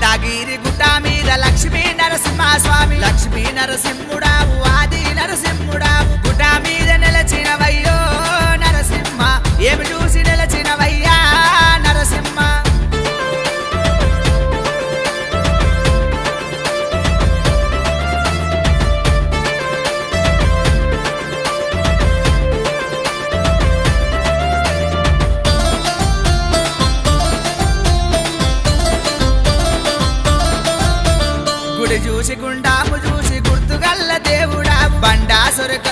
యాదగిరి గుట్ట మీద లక్ష్మీ నరసింహ స్వామి లక్ష్మీ నరసింహుడావు ఆది నరసింహుడావు గుట్ట మీద నిలచినవయ్యో నరసింహ ఏమి చూసి నిలచినవయ్యా నరసింహ గుడి చూసి గుండాము చూసి గుర్తుగల్ల దేవుడావు బండాసురక